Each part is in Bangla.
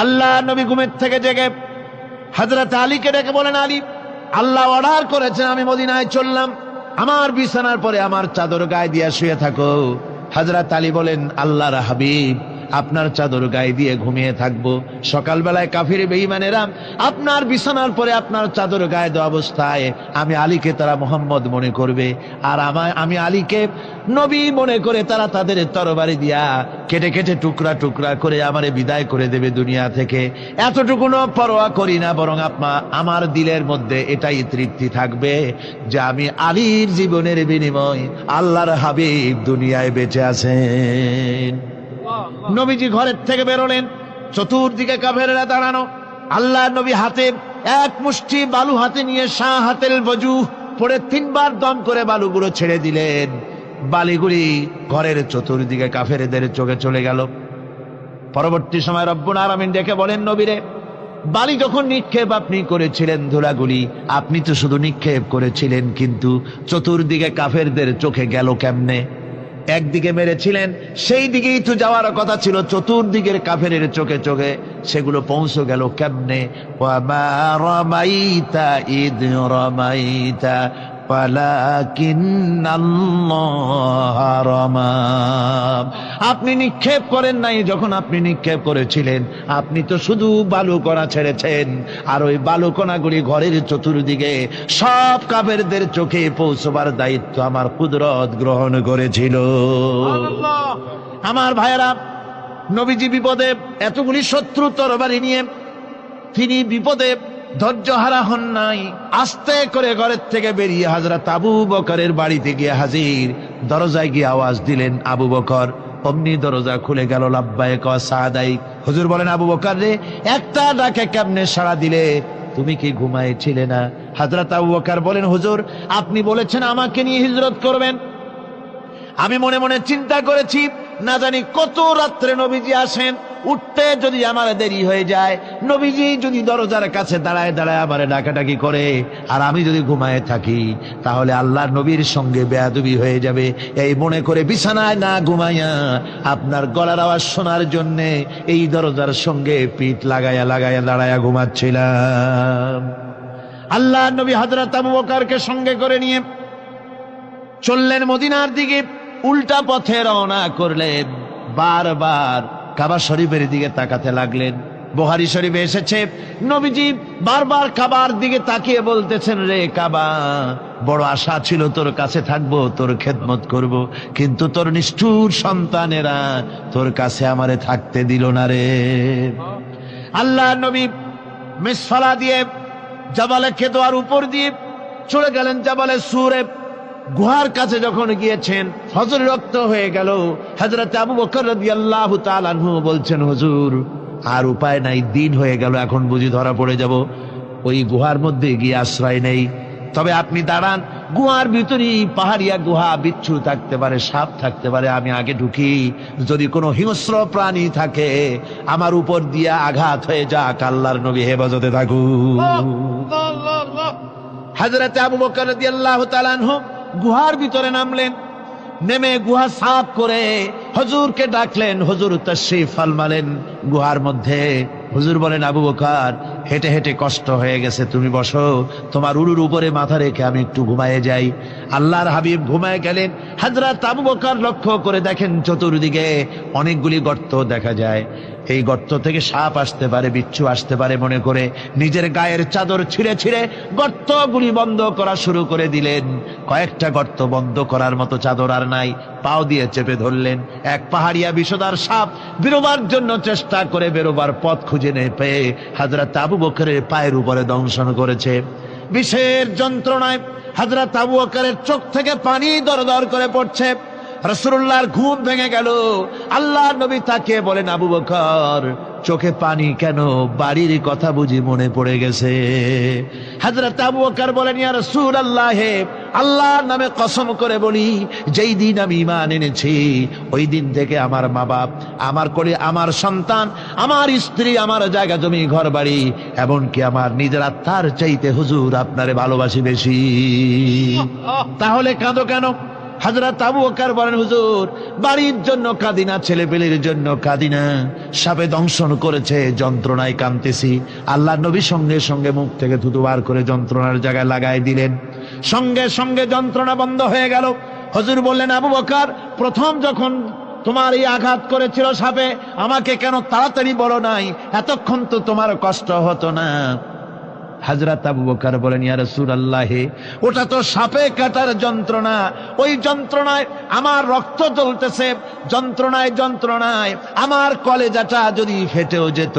আল্লাহ নবী ঘুমের থেকে জেগে হযরত আলীকে ডেকে বলেন, আলী, আল্লাহ অর্ডার করেছেন আমি মদিনায় চললাম, আমার বিছানার পরে আমার চাদর গায়ে দিয়ে শুয়ে থাকো। হযরত আলী বলেন, আল্লাহর হাবিব, আপনার চাদর গায়ে দিয়ে ঘুমিয়ে থাকবো, সকালবেলায় কাফির বেঈমানেরা আপনার বিছানার পরে আপনার চাদর গায়ে দেওয়া অবস্থায় আমি আলীকে তারা মোহাম্মদ মনে করবে, আর আমি আলীকে নবী মনে করে তারা তাদের তরবারি দিয়া কেটে কেটে টুকরা টুকরা করে আমারে বিদায় করে দেবে দুনিয়া থেকে। এতটুকুনো পরোয়া করি না, বরং আমার দিলের মধ্যে এটাই তৃপ্তি থাকবে যে আমি আলীর জীবনের বিনিময় আল্লাহর হাবিব দুনিয়ায় বেঁচে আছেন। নবীজি ঘরের থেকে বেরোলেন, চতুর্দিকে কাফেররা দাঁড়ানো। আল্লাহ নবী হাতে এক মুষ্টি বালু হাতে নিয়ে শাহ হাতেল বজু পড়ে 3 বার দম করে বালুগুলো ছেড়ে দিলেন। বালিগুলি ঘরের চতুর্দিকে কাফেরদের চোখে চলে গেল। পরবর্তী সময় রব্বুল আলামিন ডেকে বলেন, নবীরে, বালি যখন নিক্ষেপ আপনি করেছিলেন ধুলাগুলি, আপনি তো শুধু নিক্ষেপ করেছিলেন, কিন্তু চতুর্দিকে কাফেরদের চোখে গেল কেমনে? একদিকে মেরেছিলেন, সেই দিকেই তো যাওয়ার কথা ছিল, চতুর্দিকের কাফেরের চোখে চোখে সেগুলো পৌঁছে গেল কেমনে? ওয়ামা রামাইতা ইদ রামাইতা ওয়ালাকিন্নাল্লাহ রামা। আপনি নিক্ষেপ করেন নাই, যখন আপনি নিক্ষেপ করেছিলেন আপনি তো শুধু বালুকণা ছেড়েছেন, আর ওই বালুকণাগুলি ঘরের চতুর্দিকে সব কাফেরদের চোখে পৌঁছবার দায়িত্ব আমার কুদরত গ্রহণ করেছিল। আমার ভাইয়েরা, নবীজি বিপদে, এতগুলি শত্রু তরবারি নিয়ে তিনি বিপদে ধৈর্যহারা হন নাই। আস্তে করে ঘরের থেকে বেরিয়ে হযরত আবু বকরের বাড়িতে গিয়ে হাজির। দরজায় গিয়ে আওয়াজ দিলেন, আবু বকর। অমনি দরজা খুলে গেল। লাব্বাইক ওয়া সাদাইক। হুজুর বলেন, আবু বকর রে, একটা ডাকে কেমনে সাড়া দিলে? তুমি কি ঘুমাইছিলে না? হযরত আবু বকর বলেন, হুজুর, আপনি বলেছেন আমাকে নিয়ে হিজরত করবেন, আমি মনে মনে চিন্তা করেছি, না জানি কত রাত্রে নবীজি আসেন, উঠতে যদি আমার দেরি হয়ে যায়, নবীজি যদি দরজার কাছে দাঁড়ায় দাঁড়ায় আমারে ডাকাডাকি করে, আর আমি যদি ঘুমায় থাকি, তাহলে আল্লাহর নবীর সঙ্গে বেয়াদবি হয়ে যাবে। এই মনে করে বিছানায় না ঘুমাইয়া আপনার গলার আওয়াজ শোনার জন্য এই দরজার সঙ্গে পিঠ লাগাইয়া লাগাইয়া দাঁড়াইয়া ঘুমাচ্ছিলাম। আল্লাহর নবী হযরত আবু বকরকে সঙ্গে করে নিয়ে চললেন মদিনার দিকে। উল্টা পথে রওনা করলেন। বারবার কাবা শরীফের দিকে তাকাতে লাগলেন। বুখারী শরীফে এসেছে, নবীজি বারবার কাবার দিকে তাকিয়ে বলতেছেন, রে কাবা, বড় আশা ছিল তোর কাছে থাকবো, তোর খেদমত করব, কিন্তু তোর নিষ্ঠুর সন্তানেরা তোর কাছে আমারে থাকতে দিল না রে। আল্লাহ নবী মিসফালা দিয়ে জাবালে কেদোয়ার উপর দিয়ে চলে গেলেন জাবালে সুরে। গুহার কাছে যখন গিয়েছেন, ফজর রক্ত হয়ে গেল। হযরত আবু বকর রাদিয়াল্লাহু তাআলা আনহু বলছেন, হুজুর, আর উপায় নাই, দিন হয়ে গেল, এখন বুঝি ধরা পড়ে যাব, ওই গুহার মধ্যে গিয়ে আশ্রয় নেই। তবে আপনি দাঁড়ান, গুহার ভিতরেই পাহাড়িয়া গুহা, বিচ্ছু থাকতে পারে, সাপ থাকতে পারে, আমি আগে ঢুকি, যদি কোনো হিংস্র প্রাণী থাকে আমার উপর দিয়ে আঘাত হয়ে যাক, আল্লাহর নবী হেফাজতে থাকুক। হযরত আবু বকর রাদিয়াল্লাহু তাআলা আনহু গুহার ভিতরে নামলেন। নেমে গুহা সাফ করে হুজুরকে ডাকলেন। হুজুর তাশরীফ ফরমালেন গুহার মধ্যে। হুজুর বলেন, আবু বকর, হেঁটে হেঁটে কষ্ট হয়ে গেছে, তুমি বসো, তোমার উরুর উপরে মাথা রেখে আমি একটু ঘুমায়ে যাই। আল্লাহর হাবিব ঘুমায় গেলেন। হযরত আবু বকর লক্ষ্য করে দেখেন চতুর্দিকে অনেকগুলি গর্ত দেখা যায়। এই গর্ত থেকে সাপ আসতে পারে, বিচ্ছু আসতে পারে মনে করে নিজের গায়ের চাদর ছিঁড়ে ছিঁড়ে গর্তগুলি বন্ধ করা শুরু করে দিলেন। কয়েকটা গর্ত বন্ধ করার মতো চাদর আর নাই, পাও দিয়ে চেপে ধরলেন। এক পাহাড়িয়া বিষধর সাপ বেরোবার জন্য চেষ্টা করে বেরোবার পথ খুঁজে না পেয়ে হযরত আবু বকরের পায়ের উপরে দংশন করেছে। বিষের যন্ত্রণায় হযরত আবু বকরের চোখ থেকে পানি দরদর করে পড়ছে। রাসূলুল্লাহর ঘুম ভেঙে গেল। আল্লাহর নবী তাকে বলেন, আবু বকর, চোখে পানি কেন? বাড়ির কথা বুঝি মনে পড়ে গেছে? হযরত আবু বকর বলেন, ইয়া রাসূলুল্লাহ, আল্লাহর নামে কসম করে বলি, যেই দিন আমি ঈমান এনেছি ওই দিন থেকে আমার মা বাপ, আমার কোলে আমার সন্তান, আমার স্ত্রী, আমার জায়গা জমি ঘর বাড়ি, এমনকি আমার নিজের আত্মার চাইতে হুজুর আপনারে ভালোবাসি বেশি। তাহলে কাঁদো কেন? হযরত আবু বকর বলেন, হুজুর বাড়ির জন্য কাঁদি না, ছেলেপেলের জন্য কাঁদি না, সাপে দংশন করেছে, যন্ত্রণায় কাঁদতেছি। আল্লাহ নবী সঙ্গে সঙ্গে মুখ থেকে থুতু বার করে যন্ত্রণার জায়গায় লাগাই দিলেন, সঙ্গে সঙ্গে যন্ত্রণা বন্ধ হয়ে গেল। হুজুর বললেন, আবু বকর, প্রথম যখন তোমার এই আঘাত করেছিল সাপে, আমাকে কেন তাড়াতাড়ি বলো নাই? এতক্ষণ তো তোমার কষ্ট হতো না। হযরত আবু বকর বলেন, ইয়া রাসূলুল্লাহ, ওটা তো সাপে কাটার যন্ত্রণা, ওই যন্ত্রণায় আমার রক্ত জ্বলতেছে, যন্ত্রণায় যন্ত্রণায় আমার কলেজাটা যদি ফেটেও যেত।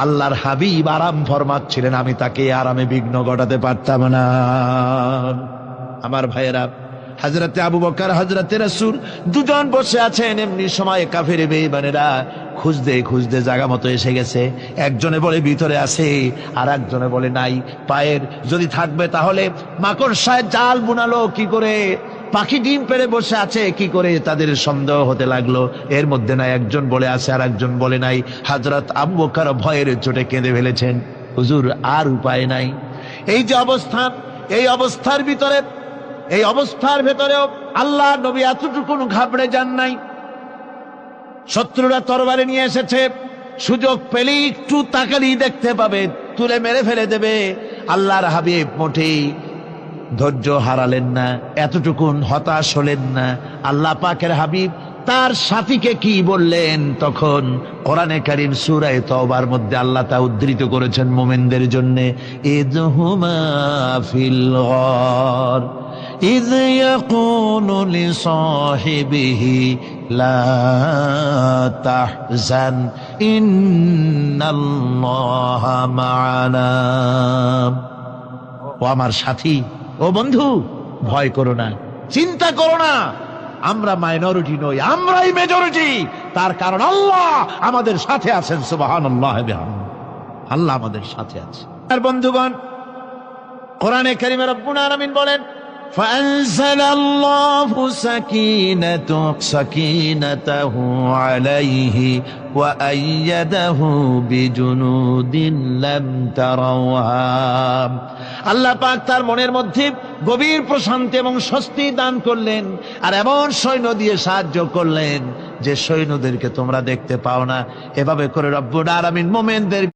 আল্লাহর হাবিব আরাম ফরমাচ্ছিলেন, আমি তাকে আরামে বিঘ্ন ঘটাতে পারতাম না। আমার ভাইয়েরা, হযরতে আবু বকর, হযরতে রাসূল দুজন বসে আছেন। এমনি সময় কাফের বেঈমানেরা খুঁজতে খুঁজতে জায়গা মতো এসে গেছে। একজনে বলে ভিতরে আছে, আর একজনে বলে নাই। পায়ের যদি থাকবে তাহলে মাকড়সায় জাল বুনালো কি করে, পাখি ডিম পেড়ে বসে আছে কি করে, তাদের সন্দেহ হতে লাগলো। এর মধ্যে নাই, একজন বলে আছে আর একজন বলে নাই। হযরত আবু বকর ভয়ের চোটে কেঁদে ফেলেছেন, হুজুর আর উপায় নাই। এই যে অবস্থান, এই অবস্থার ভিতরে, এই অবস্থার ভেতরেও আল্লাহ নবী এতটুকু ঘাবড়ে যান নাই। শত্রুরা তরবারি নিয়ে এসেছে, সুযোগ পেলেই একটু তাকালেই দেখতে পাবে, তুলে মেরে ফেলে দেবে। আল্লাহর হাবিব মোটেই ধৈর্য হারালেন না, এতটুকুন হতাশ হলেন না। আল্লাহ পাকের হাবিব তার সাথীকে কি বললেন? তখন কোরআনে কারীম সূরা তাওবার মধ্যে আল্লাহ তা উদ্ধৃত করেছেন মুমিনদের জন্য, ইযহুমা ফিল গার إذ يقول لصاحبه لا تحزن إن الله معنا। ও আমার সাথী, ও বন্ধু, ভয় করো না, চিন্তা করো না, আমরা মাইনরিটি নই, আমরাই মেজরিটি। তার কারণ আল্লাহ আমাদের সাথে আছেন। সুবহানাল্লাহ বিহামদিহি, আল্লাহ আমাদের সাথে আছে। আর বন্ধুগণ, কোরআনে কারীমে রব্বুল আলামিন বলেন, فأنزل الله سكينته عليه وأيده بجنود لم تروها। আল্লাহ পাক তার মনের মধ্যে গভীর প্রশান্তি এবং স্বস্তি দান করলেন, আর এমন সৈন্য দিয়ে সাহায্য করলেন যে সৈন্যদেরকে তোমরা দেখতে পাও না। এভাবে করে রব্বুল আলামিন মুমিনদের